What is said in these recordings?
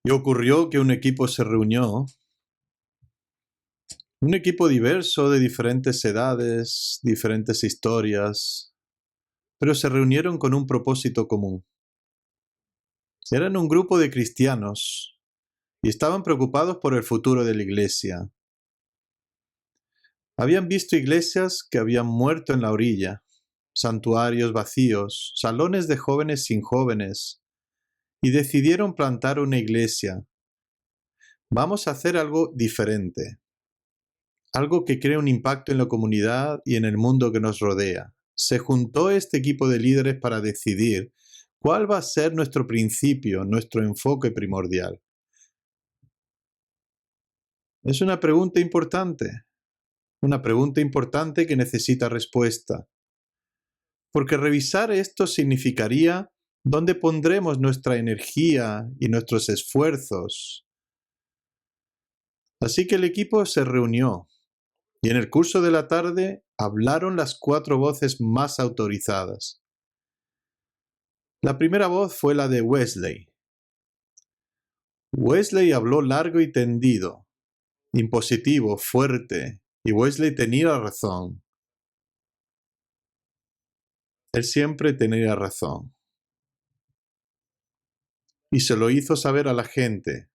Y ocurrió que un equipo se reunió, un equipo diverso de diferentes edades, diferentes historias, pero se reunieron con un propósito común. Eran un grupo de cristianos y estaban preocupados por el futuro de la iglesia. Habían visto iglesias que habían muerto en la orilla, santuarios vacíos, salones de jóvenes sin jóvenes, y decidieron plantar una iglesia. Vamos a hacer algo diferente, algo que cree un impacto en la comunidad y en el mundo que nos rodea. Se juntó este equipo de líderes para decidir cuál va a ser nuestro principio, nuestro enfoque primordial. Es una pregunta importante que necesita respuesta, porque revisar esto significaría dónde pondremos nuestra energía y nuestros esfuerzos. Así que el equipo se reunió y en el curso de la tarde hablaron las 4 voces más autorizadas. La primera voz fue la de Wesley. Wesley habló largo y tendido, impositivo, fuerte, y Wesley tenía razón. Él siempre tenía razón. Y se lo hizo saber a la gente.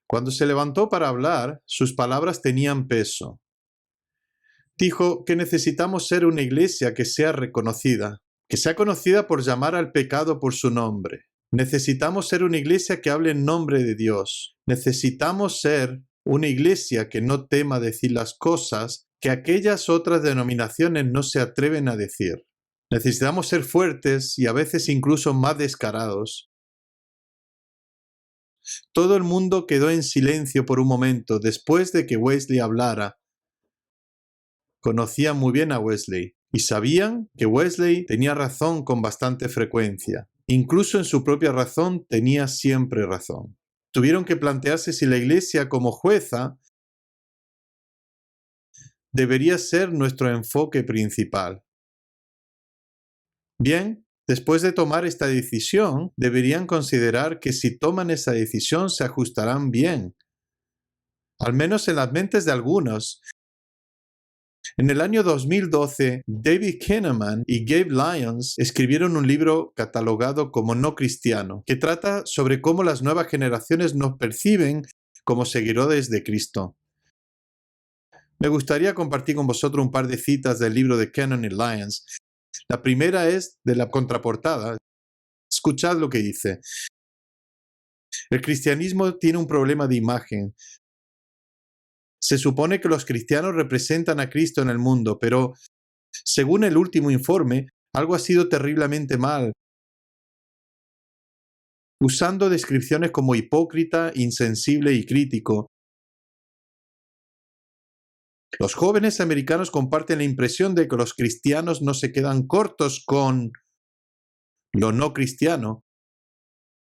Cuando se levantó para hablar, sus palabras tenían peso. Dijo que necesitamos ser una iglesia que sea reconocida, que sea conocida por llamar al pecado por su nombre. Necesitamos ser una iglesia que hable en nombre de Dios. Necesitamos ser una iglesia que no tema decir las cosas que aquellas otras denominaciones no se atreven a decir. Necesitamos ser fuertes y a veces incluso más descarados. Todo el mundo quedó en silencio por un momento después de que Wesley hablara. Conocían muy bien a Wesley y sabían que Wesley tenía razón con bastante frecuencia. Incluso en su propia razón tenía siempre razón. Tuvieron que plantearse si la Iglesia como jueza debería ser nuestro enfoque principal. Bien, después de tomar esta decisión, deberían considerar que si toman esa decisión se ajustarán bien, al menos en las mentes de algunos. En el año 2012, David Kinnaman y Gabe Lyons escribieron un libro catalogado como no cristiano, que trata sobre cómo las nuevas generaciones nos perciben como seguidores de Cristo. Me gustaría compartir con vosotros un par de citas del libro de Kinnaman y Lyons. La primera es de la contraportada. Escuchad lo que dice. El cristianismo tiene un problema de imagen. Se supone que los cristianos representan a Cristo en el mundo, pero según el último informe, algo ha sido terriblemente mal, usando descripciones como hipócrita, insensible y crítico. Los jóvenes americanos comparten la impresión de que los cristianos no se quedan cortos con lo no cristiano.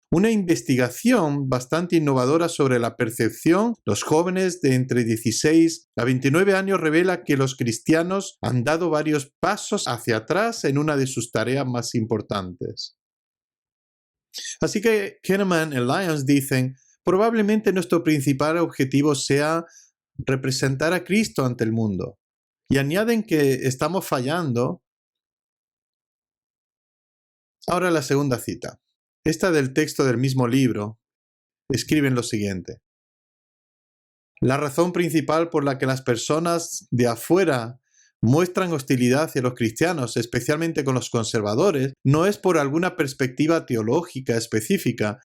Una investigación bastante innovadora sobre la percepción de los jóvenes de entre 16 a 29 años revela que los cristianos han dado varios pasos hacia atrás en una de sus tareas más importantes. Así que Kinnaman y Lyons dicen, probablemente nuestro principal objetivo sea representar a Cristo ante el mundo. Y añaden que estamos fallando. Ahora la segunda cita. Esta del texto del mismo libro. Escriben lo siguiente. La razón principal por la que las personas de afuera muestran hostilidad hacia los cristianos, especialmente con los conservadores, no es por alguna perspectiva teológica específica.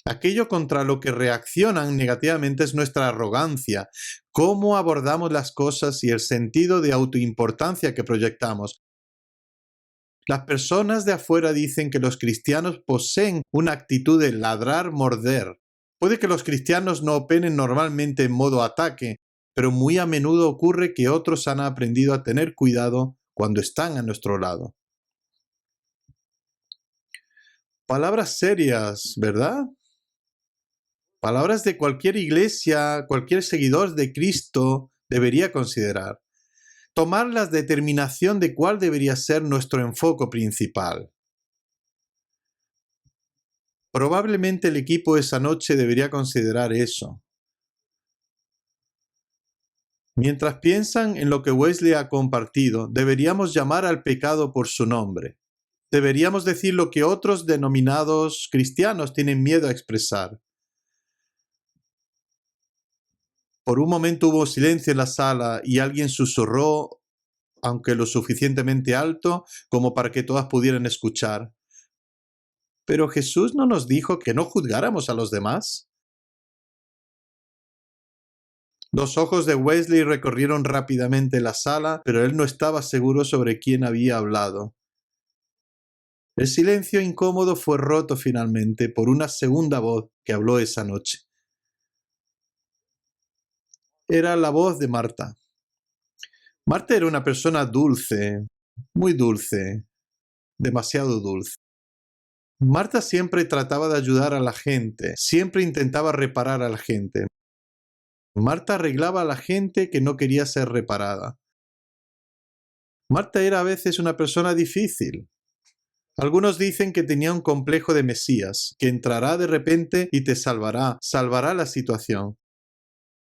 Aquello contra lo que reaccionan negativamente es nuestra arrogancia, cómo abordamos las cosas y el sentido de autoimportancia que proyectamos. Las personas de afuera dicen que los cristianos poseen una actitud de ladrar, morder. Puede que los cristianos no operen normalmente en modo ataque, pero muy a menudo ocurre que otros han aprendido a tener cuidado cuando están a nuestro lado. Palabras serias, ¿verdad? Palabras de cualquier iglesia, cualquier seguidor de Cristo debería considerar. Tomar la determinación de cuál debería ser nuestro enfoque principal. Probablemente el equipo esa noche debería considerar eso. Mientras piensan en lo que Wesley ha compartido, deberíamos llamar al pecado por su nombre. Deberíamos decir lo que otros denominados cristianos tienen miedo a expresar. Por un momento hubo silencio en la sala y alguien susurró, aunque lo suficientemente alto como para que todas pudieran escuchar. ¿Pero Jesús no nos dijo que no juzgáramos a los demás? Los ojos de Wesley recorrieron rápidamente la sala, pero él no estaba seguro sobre quién había hablado. El silencio incómodo fue roto finalmente por una segunda voz que habló esa noche. Era la voz de Marta. Marta era una persona dulce, muy dulce, demasiado dulce. Marta siempre trataba de ayudar a la gente, siempre intentaba reparar a la gente. Marta arreglaba a la gente que no quería ser reparada. Marta era a veces una persona difícil. Algunos dicen que tenía un complejo de Mesías, que entrará de repente y te salvará la situación.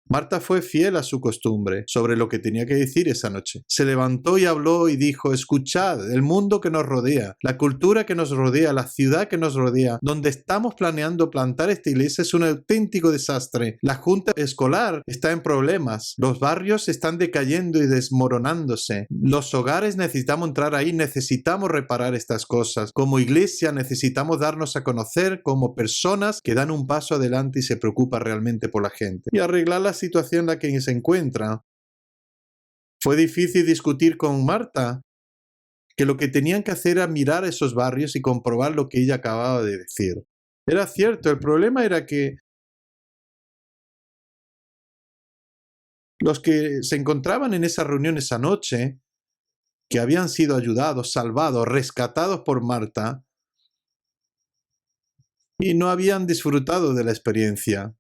Marta fue fiel a su costumbre sobre lo que tenía que decir esa noche. Se levantó y habló y dijo: escuchad, el mundo que nos rodea, la cultura que nos rodea, la ciudad que nos rodea, donde estamos planeando plantar esta iglesia es un auténtico desastre. La junta escolar está en problemas, los barrios están decayendo y desmoronándose. Los hogares necesitamos entrar ahí, necesitamos reparar estas cosas. Como iglesia necesitamos darnos a conocer como personas que dan un paso adelante y se preocupan realmente por la gente. Y arreglar la situación en la que se encuentra. Fue difícil discutir con Marta, que lo que tenían que hacer era mirar esos barrios y comprobar lo que ella acababa de decir. Era cierto, el problema era que los que se encontraban en esa reunión esa noche, que habían sido ayudados, salvados, rescatados por Marta, y no habían disfrutado de la experiencia.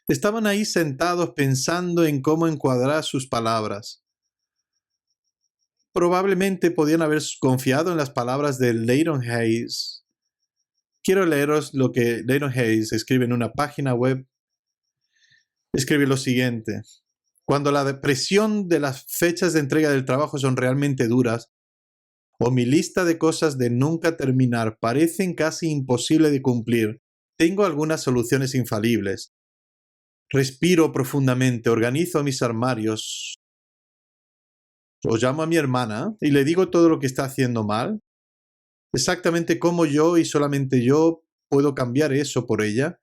Estaban ahí sentados pensando en cómo encuadrar sus palabras. Probablemente podían haber confiado en las palabras de Leighton Hayes. Quiero leeros lo que Leighton Hayes escribe en una página web. Escribe lo siguiente: cuando la presión de las fechas de entrega del trabajo son realmente duras, o mi lista de cosas de nunca terminar parecen casi imposible de cumplir, tengo algunas soluciones infalibles. Respiro profundamente, organizo mis armarios, o llamo a mi hermana y le digo todo lo que está haciendo mal, exactamente cómo yo y solamente yo puedo cambiar eso por ella.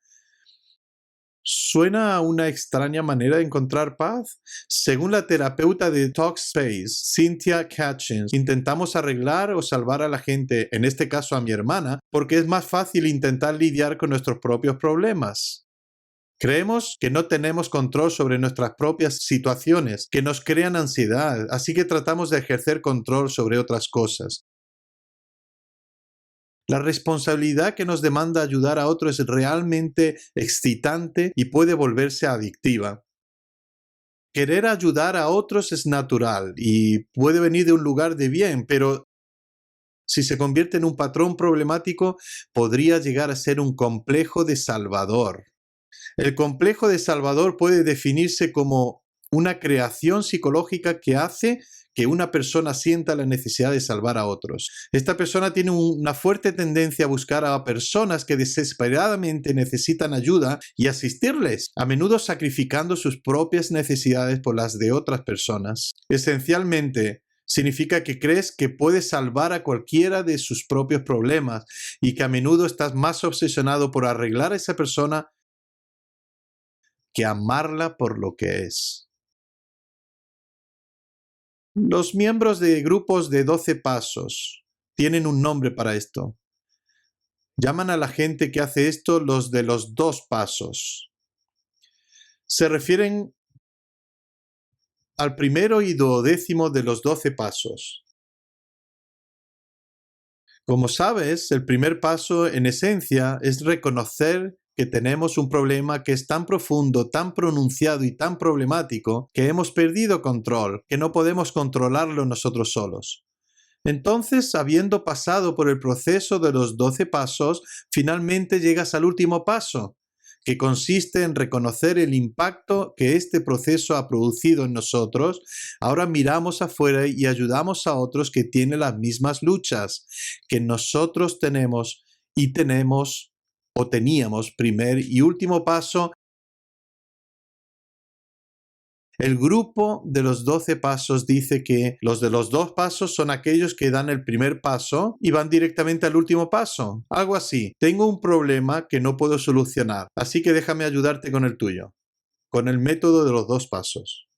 ¿Suena a una extraña manera de encontrar paz? Según la terapeuta de Talkspace, Cynthia Catchins, intentamos arreglar o salvar a la gente, en este caso a mi hermana, porque es más fácil intentar lidiar con nuestros propios problemas. Creemos que no tenemos control sobre nuestras propias situaciones, que nos crean ansiedad, así que tratamos de ejercer control sobre otras cosas. La responsabilidad que nos demanda ayudar a otros es realmente excitante y puede volverse adictiva. Querer ayudar a otros es natural y puede venir de un lugar de bien, pero si se convierte en un patrón problemático, podría llegar a ser un complejo de salvador. El complejo de salvador puede definirse como una creación psicológica que hace que una persona sienta la necesidad de salvar a otros. Esta persona tiene una fuerte tendencia a buscar a personas que desesperadamente necesitan ayuda y asistirles, a menudo sacrificando sus propias necesidades por las de otras personas. Esencialmente, significa que crees que puedes salvar a cualquiera de sus propios problemas y que a menudo estás más obsesionado por arreglar a esa persona que amarla por lo que es. Los miembros de grupos de 12 pasos tienen un nombre para esto. Llaman a la gente que hace esto los de los 2 pasos. Se refieren al primero y 12º de los 12 pasos. Como sabes, el primer paso en esencia es reconocer que tenemos un problema que es tan profundo, tan pronunciado y tan problemático que hemos perdido control, que no podemos controlarlo nosotros solos. Entonces, habiendo pasado por el proceso de los 12 pasos, finalmente llegas al último paso, que consiste en reconocer el impacto que este proceso ha producido en nosotros. Ahora miramos afuera y ayudamos a otros que tienen las mismas luchas que nosotros tenemos y tenemos o teníamos. Primer y último paso. El grupo de los 12 pasos dice que los de los 2 pasos son aquellos que dan el primer paso y van directamente al último paso. Algo así. Tengo un problema que no puedo solucionar, así que déjame ayudarte con el tuyo, con el método de los 2 pasos.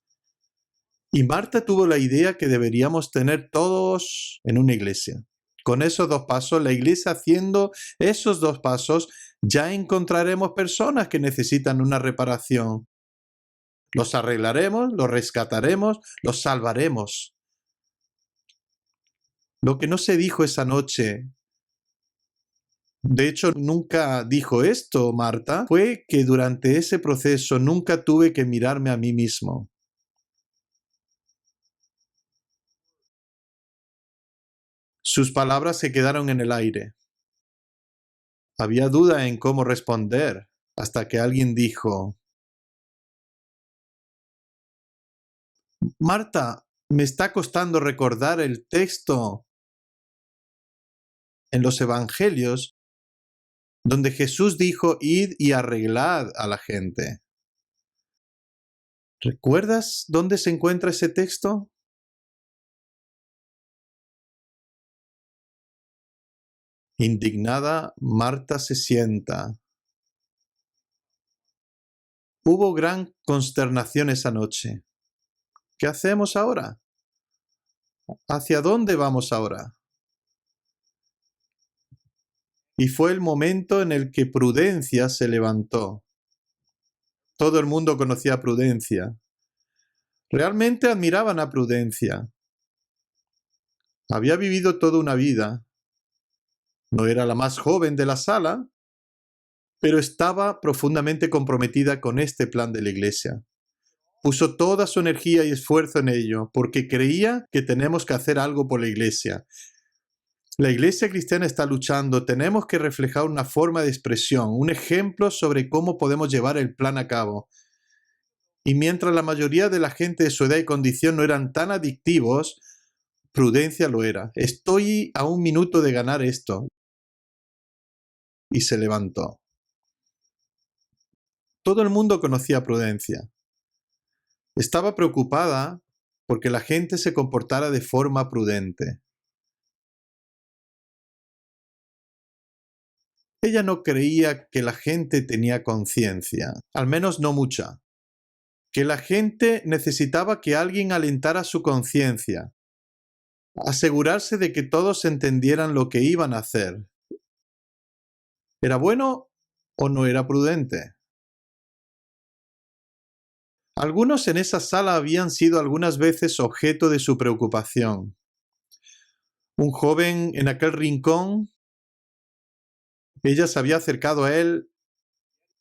Y Marta tuvo la idea que deberíamos tener todos en una iglesia. Con esos 2 pasos, la iglesia haciendo esos 2 pasos, ya encontraremos personas que necesitan una reparación. Los arreglaremos, los rescataremos, los salvaremos. Lo que no se dijo esa noche, de hecho nunca dijo esto Marta, fue que durante ese proceso nunca tuve que mirarme a mí mismo. Sus palabras se quedaron en el aire. Había duda en cómo responder, hasta que alguien dijo: Marta, me está costando recordar el texto en los evangelios donde Jesús dijo: id y arreglad a la gente. ¿Recuerdas dónde se encuentra ese texto? Indignada, Marta se sienta. Hubo gran consternación esa noche. ¿Qué hacemos ahora? ¿Hacia dónde vamos ahora? Y fue el momento en el que Prudencia se levantó. Todo el mundo conocía a Prudencia. Realmente admiraban a Prudencia. Había vivido toda una vida. No era la más joven de la sala, pero estaba profundamente comprometida con este plan de la iglesia. Puso toda su energía y esfuerzo en ello, porque creía que tenemos que hacer algo por la iglesia. La iglesia cristiana está luchando, tenemos que reflejar una forma de expresión, un ejemplo sobre cómo podemos llevar el plan a cabo. Y mientras la mayoría de la gente de su edad y condición no eran tan adictivos, Prudencia lo era. Estoy a un minuto de ganar esto. Y se levantó. Todo el mundo conocía a Prudencia. Estaba preocupada porque la gente se comportara de forma prudente. Ella no creía que la gente tenía conciencia, al menos no mucha. Que la gente necesitaba que alguien alentara su conciencia, asegurarse de que todos entendieran lo que iban a hacer. ¿Era bueno o no era prudente? Algunos en esa sala habían sido algunas veces objeto de su preocupación. Un joven en aquel rincón, ella se había acercado a él.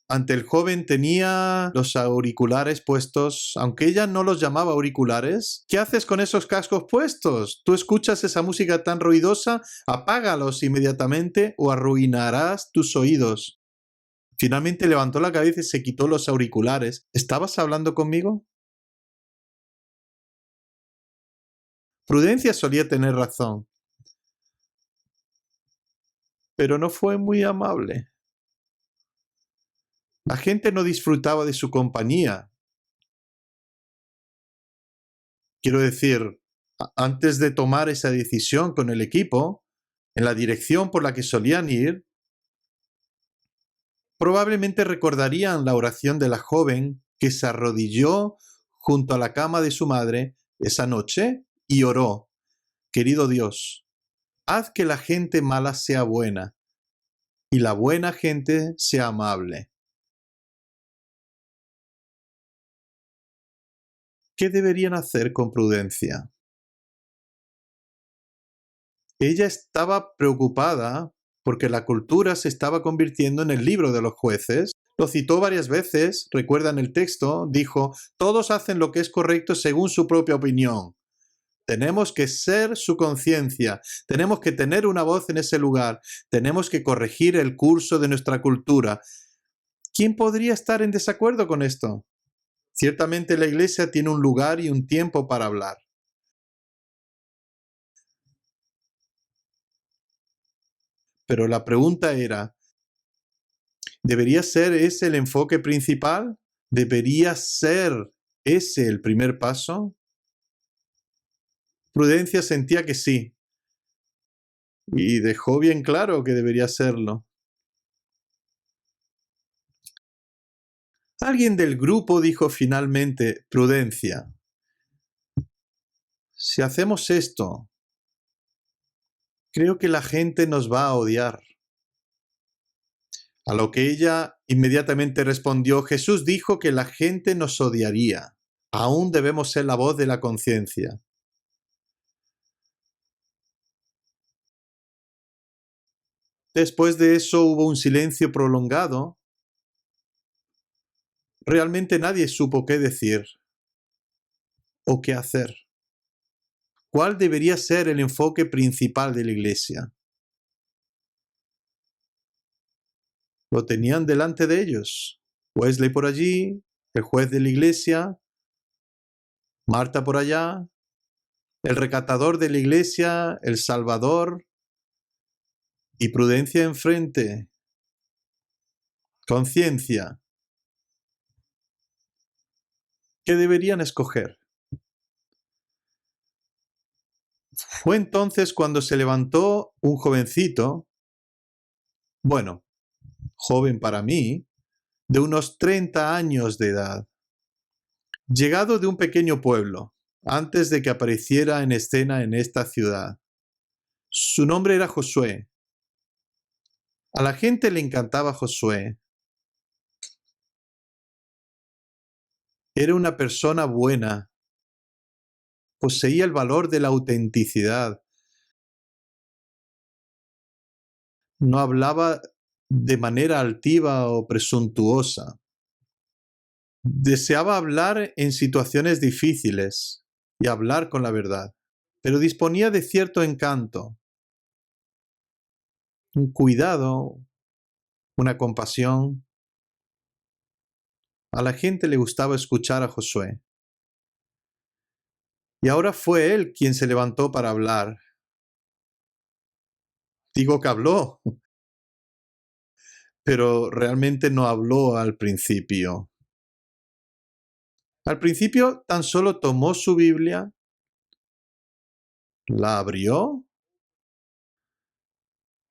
Ante el joven tenía los auriculares puestos, aunque ella no los llamaba auriculares. ¿Qué haces con esos cascos puestos? ¿Tú escuchas esa música tan ruidosa? Apágalos inmediatamente o arruinarás tus oídos. Finalmente levantó la cabeza y se quitó los auriculares. ¿Estabas hablando conmigo? Prudencia solía tener razón, pero no fue muy amable. La gente no disfrutaba de su compañía. Quiero decir, antes de tomar esa decisión con el equipo, en la dirección por la que solían ir, probablemente recordarían la oración de la joven que se arrodilló junto a la cama de su madre esa noche y oró: querido Dios, haz que la gente mala sea buena y la buena gente sea amable. ¿Qué deberían hacer con prudencia? Ella estaba preocupada porque la cultura se estaba convirtiendo en el libro de los jueces. Lo citó varias veces, recuerdan el texto, dijo: todos hacen lo que es correcto según su propia opinión. Tenemos que ser su conciencia, tenemos que tener una voz en ese lugar, tenemos que corregir el curso de nuestra cultura. ¿Quién podría estar en desacuerdo con esto? Ciertamente la iglesia tiene un lugar y un tiempo para hablar. Pero la pregunta era, ¿debería ser ese el enfoque principal? ¿Debería ser ese el primer paso? Prudencia sentía que sí, y dejó bien claro que debería serlo. Alguien del grupo dijo finalmente, Prudencia, si hacemos esto, creo que la gente nos va a odiar. A lo que ella inmediatamente respondió, Jesús dijo que la gente nos odiaría. Aún debemos ser la voz de la conciencia. Después de eso hubo un silencio prolongado. Realmente nadie supo qué decir o qué hacer. ¿Cuál debería ser el enfoque principal de la iglesia? Lo tenían delante de ellos. Wesley por allí, el juez de la iglesia, Marta por allá, el recatador de la iglesia, el Salvador, y Prudencia enfrente. Conciencia. ¿Qué deberían escoger? Fue entonces cuando se levantó un jovencito, bueno, joven para mí, de unos 30 años de edad, llegado de un pequeño pueblo, antes de que apareciera en escena en esta ciudad. Su nombre era Josué. A la gente le encantaba Josué. Era una persona buena. Poseía el valor de la autenticidad. No hablaba de manera altiva o presuntuosa. Deseaba hablar en situaciones difíciles y hablar con la verdad, pero disponía de cierto encanto, un cuidado, una compasión. A la gente le gustaba escuchar a Josué. Y ahora fue él quien se levantó para hablar. Digo que habló, pero realmente no habló al principio. Al principio tan solo tomó su Biblia, la abrió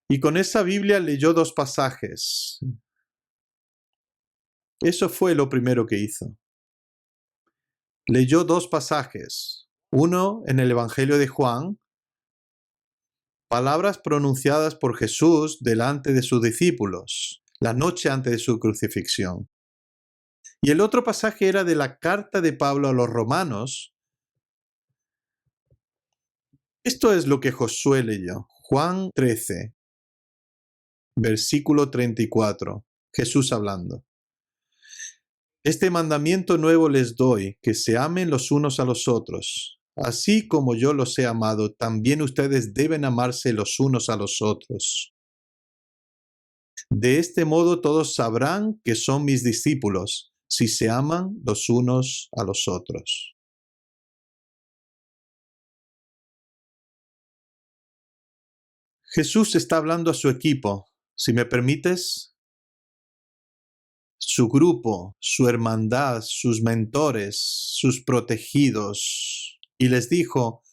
y con esa Biblia leyó 2 pasajes. Eso fue lo primero que hizo. Leyó 2 pasajes. Uno en el Evangelio de Juan, palabras pronunciadas por Jesús delante de sus discípulos, la noche antes de su crucifixión. Y el otro pasaje era de la carta de Pablo a los romanos. Esto es lo que Josué leyó. Juan 13, versículo 34. Jesús hablando. Este mandamiento nuevo les doy, que se amen los unos a los otros. Así como yo los he amado, también ustedes deben amarse los unos a los otros. De este modo todos sabrán que son mis discípulos, si se aman los unos a los otros. Jesús está hablando a su equipo. Si me permites, su grupo, su hermandad, sus mentores, sus protegidos. Y les dijo,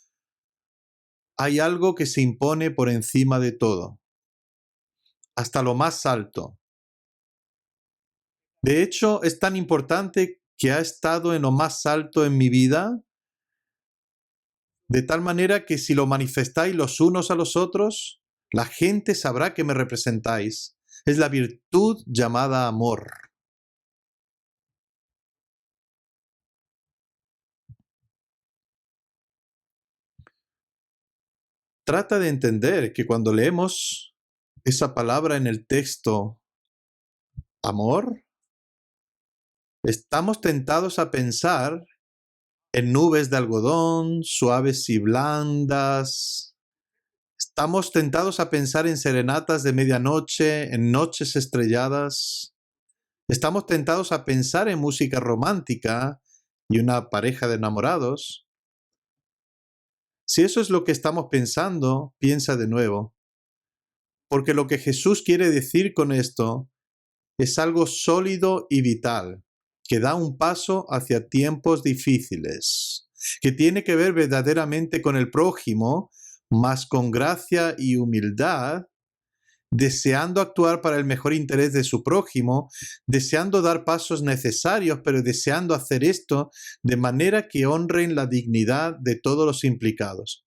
hay algo que se impone por encima de todo, hasta lo más alto. De hecho, es tan importante que ha estado en lo más alto en mi vida, de tal manera que si lo manifestáis los unos a los otros, la gente sabrá que me representáis. Es la virtud llamada amor. Trata de entender que cuando leemos esa palabra en el texto, amor, estamos tentados a pensar en nubes de algodón, suaves y blandas. Estamos tentados a pensar en serenatas de medianoche, en noches estrelladas. Estamos tentados a pensar en música romántica y una pareja de enamorados. Si eso es lo que estamos pensando, piensa de nuevo. Porque lo que Jesús quiere decir con esto es algo sólido y vital, que da un paso hacia tiempos difíciles, que tiene que ver verdaderamente con el prójimo, mas con gracia y humildad, deseando actuar para el mejor interés de su prójimo, deseando dar pasos necesarios, pero deseando hacer esto de manera que honren la dignidad de todos los implicados.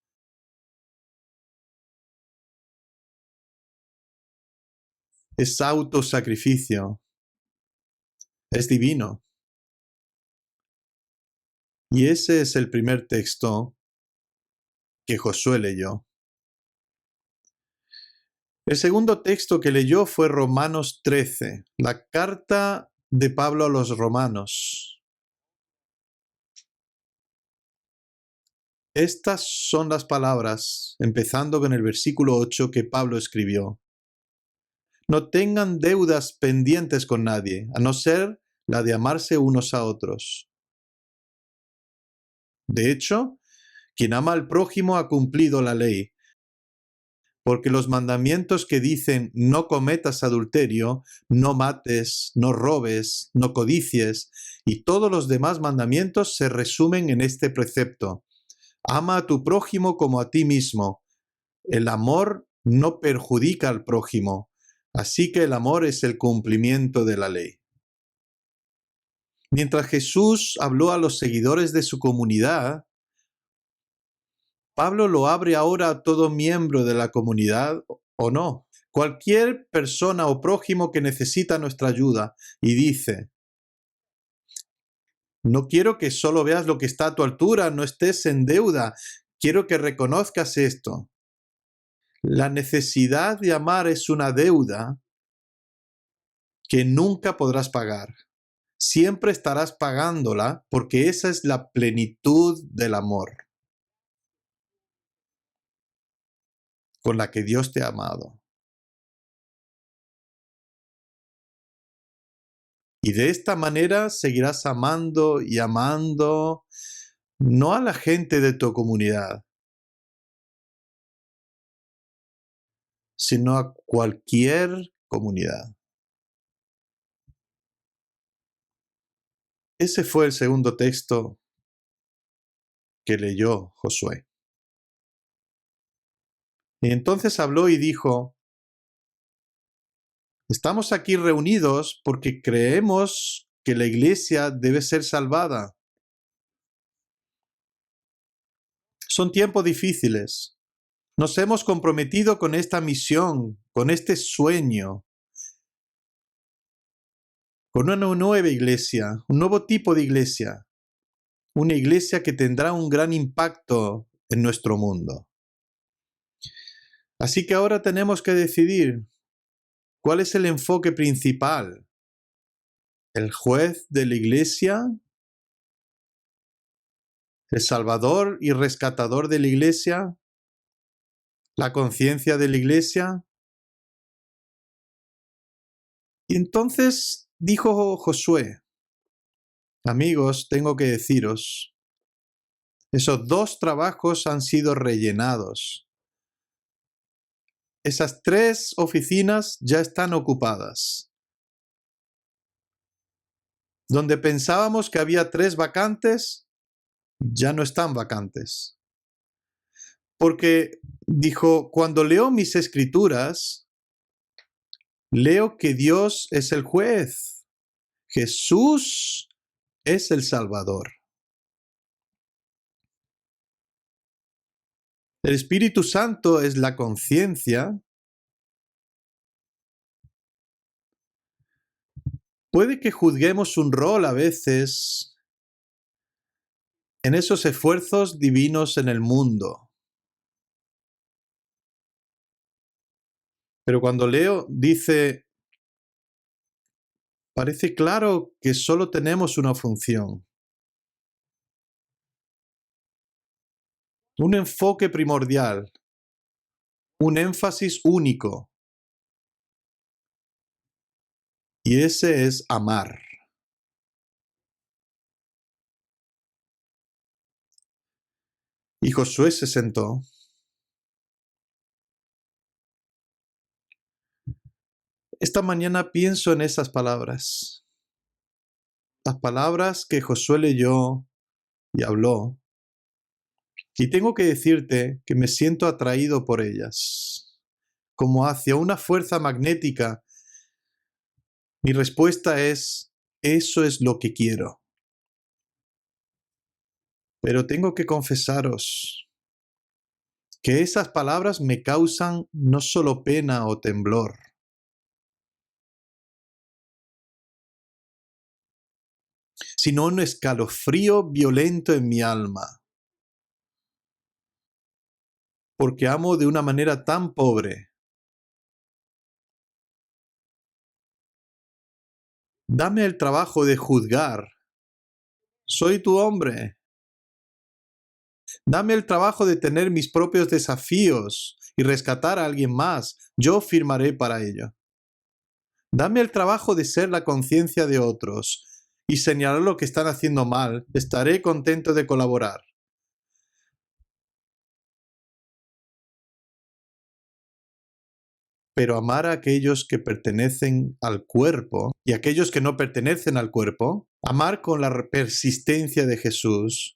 Es autosacrificio, es divino. Y ese es el primer texto que Josué leyó. El segundo texto que leyó fue Romanos 13, la carta de Pablo a los romanos. Estas son las palabras, empezando con el versículo 8 que Pablo escribió. No tengan deudas pendientes con nadie, a no ser la de amarse unos a otros. De hecho, quien ama al prójimo ha cumplido la ley, porque los mandamientos que dicen no cometas adulterio, no mates, no robes, no codicies, y todos los demás mandamientos se resumen en este precepto. Ama a tu prójimo como a ti mismo. El amor no perjudica al prójimo, así que el amor es el cumplimiento de la ley. Mientras Jesús habló a los seguidores de su comunidad, Pablo lo abre ahora a todo miembro de la comunidad o no. Cualquier persona o prójimo que necesita nuestra ayuda y dice, no quiero que solo veas lo que está a tu altura, no estés en deuda, quiero que reconozcas esto. La necesidad de amar es una deuda que nunca podrás pagar. Siempre estarás pagándola porque esa es la plenitud del amor con la que Dios te ha amado. Y de esta manera seguirás amando y amando, no a la gente de tu comunidad, sino a cualquier comunidad. Ese fue el segundo texto que leyó Josué. Y entonces habló y dijo, estamos aquí reunidos porque creemos que la iglesia debe ser salvada. Son tiempos difíciles. Nos hemos comprometido con esta misión, con este sueño, con una nueva iglesia, un nuevo tipo de iglesia, una iglesia que tendrá un gran impacto en nuestro mundo. Así que ahora tenemos que decidir cuál es el enfoque principal. ¿El juez de la iglesia? ¿El salvador y rescatador de la iglesia? ¿La conciencia de la iglesia? Y entonces dijo Josué, amigos, tengo que deciros, esos dos trabajos han sido rellenados. Esas 3 oficinas ya están ocupadas. Donde pensábamos que había 3 vacantes, ya no están vacantes. Porque dijo, cuando leo mis escrituras, leo que Dios es el juez. Jesús es el Salvador. El Espíritu Santo es la conciencia. Puede que juzguemos un rol a veces en esos esfuerzos divinos en el mundo. Pero cuando leo, dice, parece claro que solo tenemos una función. un enfoque primordial, un énfasis único. Y ese es amar. Y Josué se sentó. Esta mañana pienso en esas palabras. Las palabras que Josué leyó y habló. Y tengo que decirte que me siento atraído por ellas, como hacia una fuerza magnética. Mi respuesta es, eso es lo que quiero. Pero tengo que confesaros que esas palabras me causan no solo pena o temblor, sino un escalofrío violento en mi alma, porque amo de una manera tan pobre. Dame el trabajo de juzgar. Soy tu hombre. Dame el trabajo de tener mis propios desafíos y rescatar a alguien más. Yo firmaré para ello. Dame el trabajo de ser la conciencia de otros y señalar lo que están haciendo mal. Estaré contento de colaborar. Pero amar a aquellos que pertenecen al cuerpo y a aquellos que no pertenecen al cuerpo, amar con la persistencia de Jesús,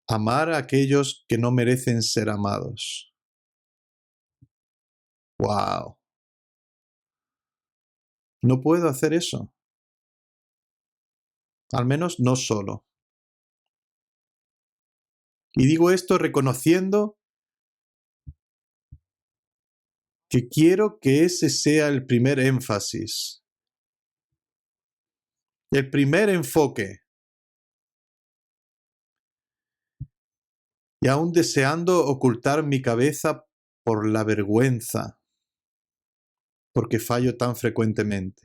amar a aquellos que no merecen ser amados. ¡Wow! No puedo hacer eso. Al menos no solo. Y digo esto reconociendo que quiero que ese sea el primer énfasis, el primer enfoque. Y aún deseando ocultar mi cabeza por la vergüenza, porque fallo tan frecuentemente.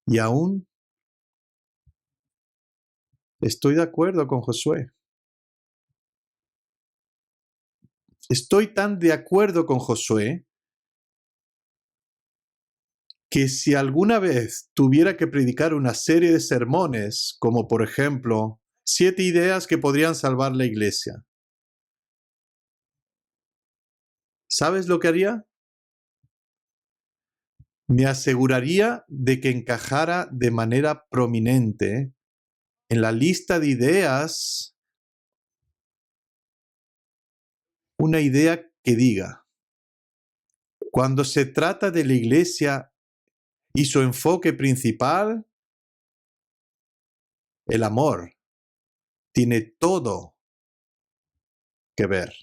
Y aún estoy de acuerdo con Josué. Estoy tan de acuerdo con Josué que si alguna vez tuviera que predicar una serie de sermones, como por ejemplo, 7 ideas que podrían salvar la iglesia, ¿sabes lo que haría? Me aseguraría de que encajara de manera prominente en la lista de ideas una idea que diga, cuando se trata de la iglesia y su enfoque principal, el amor tiene todo que ver.